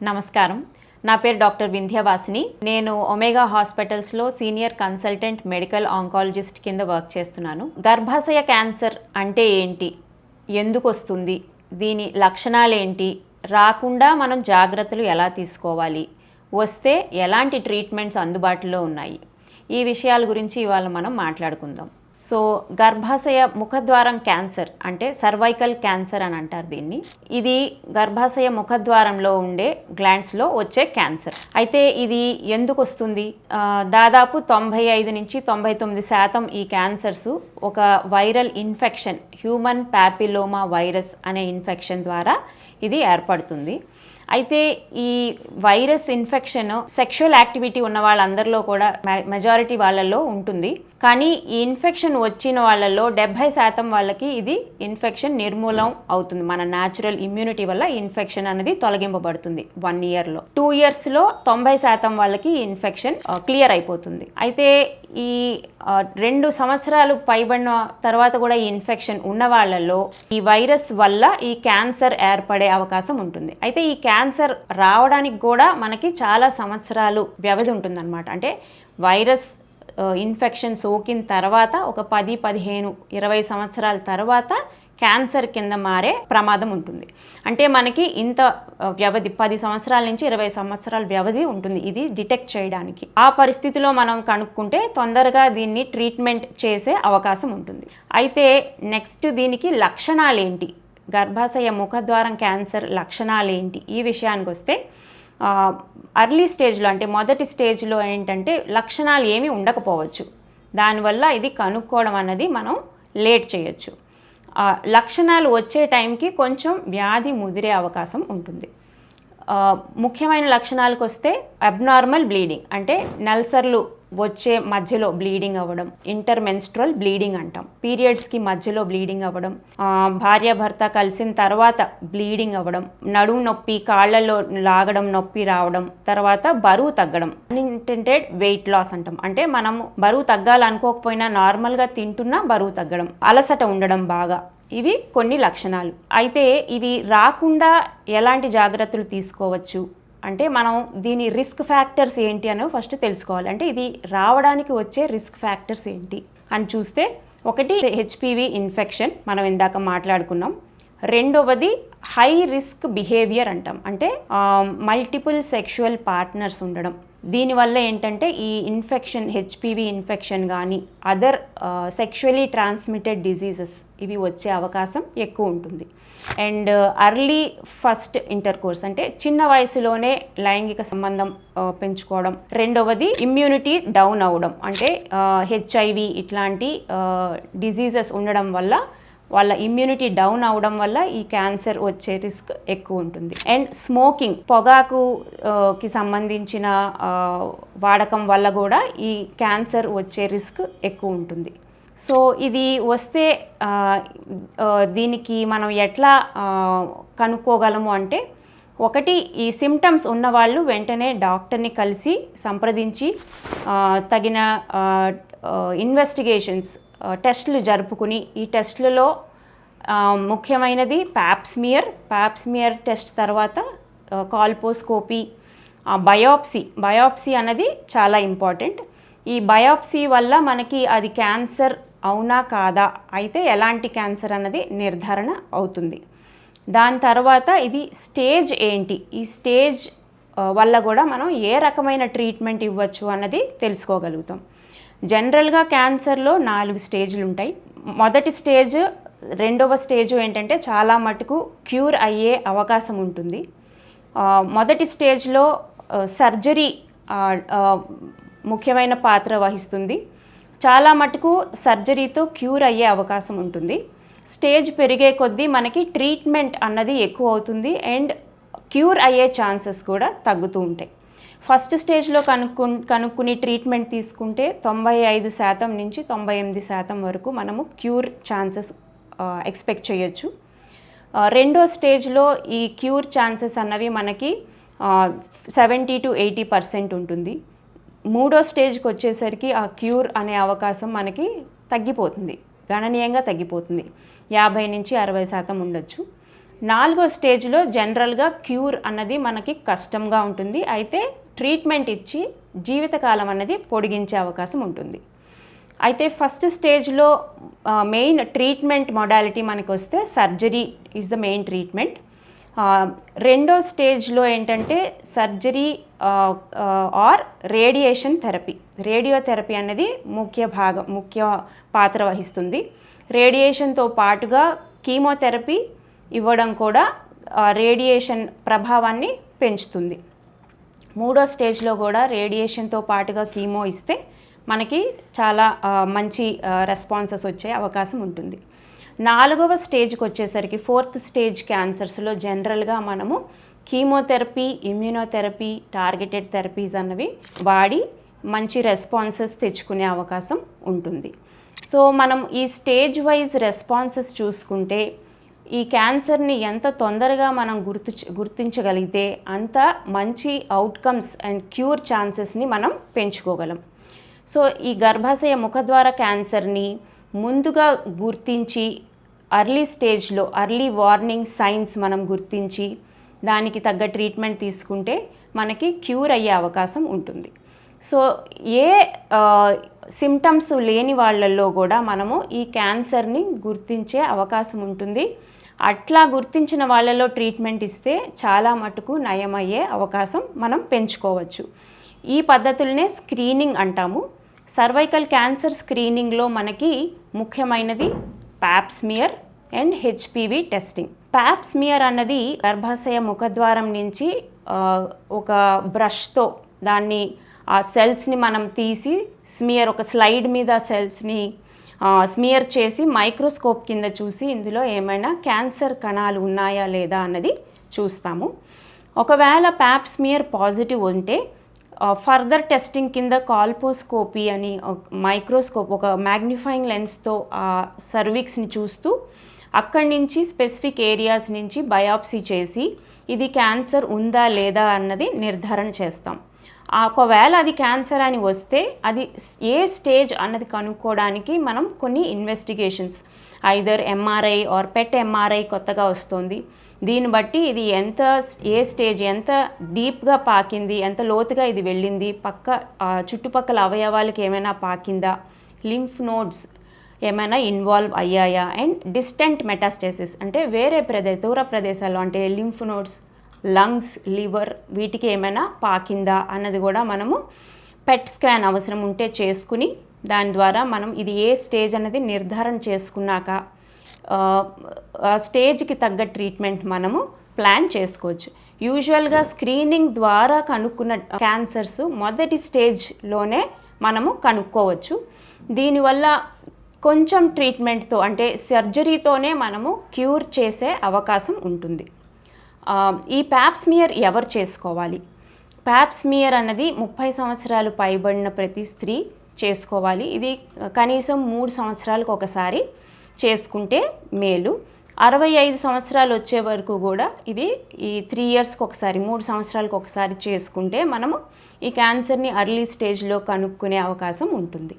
నమస్కారం. నా పేరు డాక్టర్ వింధ్యవాసిని. నేను ఒమేగా హాస్పిటల్స్లో సీనియర్ కన్సల్టెంట్ మెడికల్ ఆంకాలజిస్ట్ కింద వర్క్ చేస్తున్నాను. గర్భాశయ క్యాన్సర్ అంటే ఏంటి, ఎందుకు వస్తుంది, దీని లక్షణాలు ఏంటి, రాకుండా మనం జాగ్రత్తలు ఎలా తీసుకోవాలి, వస్తే ఎలాంటి ట్రీట్మెంట్స్ అందుబాటులో ఉన్నాయి, ఈ విషయాల గురించి ఇవాళ మనం మాట్లాడుకుందాం. సో గర్భాశయ ముఖద్వారం క్యాన్సర్ అంటే సర్వైకల్ క్యాన్సర్ అని అంటారు దీన్ని. ఇది గర్భాశయ ముఖద్వారంలో ఉండే గ్లాండ్స్లో వచ్చే క్యాన్సర్. అయితే ఇది ఎందుకు వస్తుంది? దాదాపు 95 నుంచి 99% ఈ క్యాన్సర్స్ ఒక viral infection, human papilloma virus అనే ఇన్ఫెక్షన్ ద్వారా ఇది ఏర్పడుతుంది. అయితే ఈ వైరస్ ఇన్ఫెక్షన్ సెక్షువల్ యాక్టివిటీ ఉన్న వాళ్ళందరిలో కూడా మెజారిటీ వాళ్ళల్లో ఉంటుంది. కానీ ఈ ఇన్ఫెక్షన్ వచ్చిన వాళ్ళల్లో 70% వాళ్ళకి ఇది ఇన్ఫెక్షన్ నిర్మూలం అవుతుంది. మన న్యాచురల్ ఇమ్యూనిటీ వల్ల ఇన్ఫెక్షన్ అనేది తొలగింపబడుతుంది 1 yearలో. 2 yearsలో 90% వాళ్ళకి ఇన్ఫెక్షన్ క్లియర్ అయిపోతుంది. అయితే ఈ 2 సంవత్సరాలు పైబడిన తర్వాత కూడా ఈ ఇన్ఫెక్షన్ ఉన్న వాళ్ళల్లో ఈ వైరస్ వల్ల ఈ క్యాన్సర్ ఏర్పడే అవకాశం ఉంటుంది. అయితే ఈ క్యాన్సర్ రావడానికి కూడా మనకి చాలా సంవత్సరాలు వ్యవధి ఉంటుందన్నమాట. అంటే వైరస్ ఇన్ఫెక్షన్ సోకిన తర్వాత ఒక 10, 15, 20 సంవత్సరాల తర్వాత క్యాన్సర్ కింద మారే ప్రమాదం ఉంటుంది. అంటే మనకి ఇంత వ్యవధి 10 సంవత్సరాల నుంచి 20 సంవత్సరాల వ్యవధి ఉంటుంది ఇది డిటెక్ట్ చేయడానికి. ఆ పరిస్థితిలో మనం కనుక్కుంటే తొందరగా దీన్ని ట్రీట్మెంట్ చేసే అవకాశం ఉంటుంది. అయితే నెక్స్ట్ దీనికి లక్షణాలు ఏంటి, గర్భాశయ ముఖద్వారం క్యాన్సర్ లక్షణాలు ఏంటి, ఈ విషయానికి వస్తే అర్లీ స్టేజ్లో అంటే మొదటి స్టేజ్లో ఏంటంటే లక్షణాలు ఏమీ ఉండకపోవచ్చు. దానివల్ల ఇది కనుక్కోవడం అన్నది మనం లేట్ చేయొచ్చు. లక్షణాలు వచ్చే టైంకి కొంచెం వ్యాధి ముదిరే అవకాశం ఉంటుంది. ముఖ్యమైన లక్షణాలకు వస్తే అబ్నార్మల్ బ్లీడింగ్ అంటే నెలసర్లు వచ్చే మధ్యలో బ్లీడింగ్ అవ్వడం, ఇంటర్మెన్స్ట్రల్ బ్లీడింగ్ అంటాం. పీరియడ్స్కి మధ్యలో బ్లీడింగ్ అవ్వడం, భార్యాభర్త కలిసిన తర్వాత బ్లీడింగ్ అవ్వడం, నడుము నొప్పి, కాళ్ళలో లాగడం, నొప్పి రావడం, తర్వాత బరువు తగ్గడం, అన్ఇంటెంటెడ్ వెయిట్ లాస్ అంటాం. అంటే మనం బరువు తగ్గాలనుకోకపోయినా నార్మల్గా తింటున్నా బరువు తగ్గడం, అలసట ఉండడం బాగా, ఇవి కొన్ని లక్షణాలు. అయితే ఇవి రాకుండా ఎలాంటి జాగ్రత్తలు తీసుకోవచ్చు అంటే మనం దీని రిస్క్ ఫ్యాక్టర్స్ ఏంటి అని ఫస్ట్ తెలుసుకోవాలి. అంటే ఇది రావడానికి వచ్చే రిస్క్ ఫ్యాక్టర్స్ ఏంటి అని చూస్తే, ఒకటి హెచ్పివి ఇన్ఫెక్షన్, మనం ఇందాక మాట్లాడుకున్నాం. రెండవది హై రిస్క్ బిహేవియర్ అంటాం. అంటే మల్టిపుల్ సెక్షువల్ పార్ట్నర్స్ ఉండడం. దీనివల్ల ఏంటంటే ఈ ఇన్ఫెక్షన్, హెచ్పివి ఇన్ఫెక్షన్ కానీ అదర్ సెక్షువలీ ట్రాన్స్మిటెడ్ డిజీజెస్ ఇవి వచ్చే అవకాశం ఎక్కువ ఉంటుంది. అండ్ అర్లీ ఫస్ట్ ఇంటర్కోర్స్ అంటే చిన్న వయసులోనే లైంగిక సంబంధం పెంచుకోవడం. రెండవది ఇమ్యూనిటీ డౌన్ అవ్వడం, అంటే హెచ్ఐవి ఇట్లాంటి డిజీజెస్ ఉండడం వల్ల వాళ్ళ ఇమ్యూనిటీ డౌన్ అవడం వల్ల ఈ క్యాన్సర్ వచ్చే రిస్క్ ఎక్కువ ఉంటుంది. అండ్ స్మోకింగ్, పొగాకుకి సంబంధించిన వాడకం వల్ల కూడా ఈ క్యాన్సర్ వచ్చే రిస్క్ ఎక్కువ ఉంటుంది. సో ఇది వస్తే దీనికి మనం ఎట్లా కనుక్కోగలము అంటే, ఒకటి ఈ సిమ్టమ్స్ ఉన్నవాళ్ళు వెంటనే డాక్టర్ని కలిసి సంప్రదించి తగిన ఇన్వెస్టిగేషన్స్, టెస్టులు జరుపుకుని, ఈ టెస్టులలో ముఖ్యమైనది ప్యాప్స్మియర్ టెస్ట్, తర్వాత కాల్పోస్కోపీ, బయాప్సీ అన్నది చాలా ఇంపార్టెంట్. ఈ బయాప్సీ వల్ల మనకి అది క్యాన్సర్ అవునా కాదా, అయితే ఎలాంటి క్యాన్సర్ అన్నది నిర్ధారణ అవుతుంది. దాని తర్వాత ఇది స్టేజ్ ఏంటి, ఈ స్టేజ్ వల్ల కూడా మనం ఏ రకమైన ట్రీట్మెంట్ ఇవ్వచ్చు అన్నది తెలుసుకోగలుగుతాం. జనరల్గా క్యాన్సర్లో 4 స్టేజ్లు ఉంటాయి. మొదటి స్టేజ్, రెండవ స్టేజ్ ఏంటంటే చాలా మటుకు క్యూర్ అయ్యే అవకాశం ఉంటుంది. మొదటి స్టేజ్లో సర్జరీ ముఖ్యమైన పాత్ర వహిస్తుంది. చాలా మటుకు సర్జరీతో క్యూర్ అయ్యే అవకాశం ఉంటుంది. స్టేజ్ పెరిగే కొద్దీ మనకి ట్రీట్మెంట్ అన్నది ఎక్కువ అవుతుంది అండ్ క్యూర్ అయ్యే ఛాన్సెస్ కూడా తగ్గుతూ ఉంటాయి. ఫస్ట్ స్టేజ్లో కనుక్కుని ట్రీట్మెంట్ తీసుకుంటే 95% నుంచి 98% వరకు మనము క్యూర్ ఛాన్సెస్ ఎక్స్పెక్ట్ చేయొచ్చు. రెండో స్టేజ్లో ఈ క్యూర్ ఛాన్సెస్ అన్నవి మనకి 70 to 80% ఉంటుంది. మూడో స్టేజ్కి వచ్చేసరికి ఆ క్యూర్ అనే అవకాశం మనకి తగ్గిపోతుంది, గణనీయంగా తగ్గిపోతుంది, 50 నుంచి 60% ఉండొచ్చు. 4వ స్టేజ్లో జనరల్గా క్యూర్ అన్నది మనకి కష్టంగా ఉంటుంది. అయితే ట్రీట్మెంట్ ఇచ్చి జీవితకాలం అన్నది పొడిగించే అవకాశం ఉంటుంది. అయితే ఫస్ట్ స్టేజ్లో మెయిన్ ట్రీట్మెంట్ మొడాలిటీ మనకు వస్తే surgery is the main treatment. రెండో స్టేజ్లో ఏంటంటే surgery or radiation therapy. Radiotherapy అనేది ముఖ్య పాత్ర వహిస్తుంది. రేడియేషన్తో పాటుగా కీమోథెరపీ ఇవ్వడం కూడా రేడియేషన్ ప్రభావాన్ని పెంచుతుంది. మూడో స్టేజ్లో కూడా రేడియేషన్తో పాటుగా కీమో ఇస్తే మనకి చాలా మంచి రెస్పాన్సెస్ వచ్చే అవకాశం ఉంటుంది. 4వ స్టేజ్కి వచ్చేసరికి 4th స్టేజ్ క్యాన్సర్స్లో జనరల్గా మనము కీమోథెరపీ, ఇమ్యూనోథెరపీ, టార్గెటెడ్ థెరపీస్ అన్నవి వాడి మంచి రెస్పాన్సెస్ తెచ్చుకునే అవకాశం ఉంటుంది. సో మనం ఈ స్టేజ్ వైజ్ రెస్పాన్సెస్ చూసుకుంటే ఈ క్యాన్సర్ని ఎంత తొందరగా మనం గుర్తించగలిగితే అంత మంచి అవుట్కమ్స్ అండ్ క్యూర్ ఛాన్సెస్ని మనం పెంచుకోగలం. సో ఈ గర్భాశయ ముఖద్వార క్యాన్సర్ని ముందుగా గుర్తించి ఎర్లీ స్టేజ్లో ఎర్లీ వార్నింగ్ సైన్స్ మనం గుర్తించి దానికి తగ్గ ట్రీట్మెంట్ తీసుకుంటే మనకి క్యూర్ అయ్యే అవకాశం ఉంటుంది. సో ఏ సిమ్టమ్స్ లేని వాళ్ళల్లో కూడా మనము ఈ క్యాన్సర్ని గుర్తించే అవకాశం ఉంటుంది. అట్లా గుర్తించిన వాళ్ళలో ట్రీట్మెంట్ ఇస్తే చాలా మటుకు నయమయ్యే అవకాశం మనం పెంచుకోవచ్చు. ఈ పద్ధతులనే స్క్రీనింగ్ అంటాము. సర్వైకల్ క్యాన్సర్ స్క్రీనింగ్లో మనకి ముఖ్యమైనది Pap smear and HPV testing. Pap smear అన్నది గర్భాశయ ముఖద్వారం నుంచి ఒక బ్రష్తో దాన్ని ఆ సెల్స్ని మనం తీసి ఒక స్లైడ్ మీద సెల్స్ని స్మియర్ చేసి మైక్రోస్కోప్ కింద చూసి ఇందులో ఏమైనా క్యాన్సర్ కణాలు ఉన్నాయా లేదా అన్నది చూస్తాము. ఒకవేళ ప్యాప్స్మియర్ పాజిటివ్ ఉంటే ఫర్దర్ టెస్టింగ్ కింద కాల్పోస్కోపీ అని మైక్రోస్కోప్ ఒక మ్యాగ్నిఫైయింగ్ లెన్స్తో ఆ సర్విక్స్ని చూస్తూ అక్కడి నుంచి స్పెసిఫిక్ ఏరియాస్ నుంచి బయాప్సీ చేసి ఇది క్యాన్సర్ ఉందా లేదా అన్నది నిర్ధారణ చేస్తాం. ఒకవేళ అది క్యాన్సర్ అని వస్తే అది ఏ స్టేజ్ అన్నది కనుక్కోవడానికి మనం కొన్ని investigations either MRI or PET MRI కొత్తగా వస్తుంది. దీన్ని బట్టి ఇది ఏ స్టేజ్ ఎంత డీప్గా పాకింది, ఎంత లోతుగా ఇది వెళ్ళింది, చుట్టుపక్కల అవయవాలకి ఏమైనా పాకిందా, లింఫ్ నోడ్స్ ఏమైనా ఇన్వాల్వ్ అయ్యాయా, అండ్ డిస్టెంట్ మెటాస్టేసిస్ అంటే వేరే దూర ప్రదేశాల్లో అంటే లింఫ్ నోడ్స్, లంగ్స్, లివర్ వీటికి ఏమైనా పాకిందా అన్నది కూడా మనము పెట్ స్కాన్ అవసరం ఉంటే చేసుకుని దాని ద్వారా మనం ఇది ఏ స్టేజ్ అన్నది నిర్ధారణ చేసుకున్నాక స్టేజ్కి తగ్గ ట్రీట్మెంట్ మనము ప్లాన్ చేసుకోవచ్చు. యూజువల్గా స్క్రీనింగ్ ద్వారా కనుక్కున్న క్యాన్సర్స్ మొదటి స్టేజ్లోనే మనము కనుక్కోవచ్చు. దీనివల్ల కొంచెం ట్రీట్మెంట్తో అంటే సర్జరీతోనే మనము క్యూర్ చేసే అవకాశం ఉంటుంది. ఈ ప్యాప్స్మియర్ ఎవరు చేసుకోవాలి? ప్యాప్స్మియర్ అన్నది 30 సంవత్సరాలు పైబడిన ప్రతి స్త్రీ చేసుకోవాలి. ఇది కనీసం 3 సంవత్సరాలకు ఒకసారి చేసుకుంటే మేలు. 65 సంవత్సరాలు వచ్చే వరకు కూడా ఇవి ఈ 3 ఇయర్స్కి ఒకసారి 3 సంవత్సరాలకు ఒకసారి చేసుకుంటే మనము ఈ క్యాన్సర్ని ఎర్లీ స్టేజ్లో కనుక్కునే అవకాశం ఉంటుంది.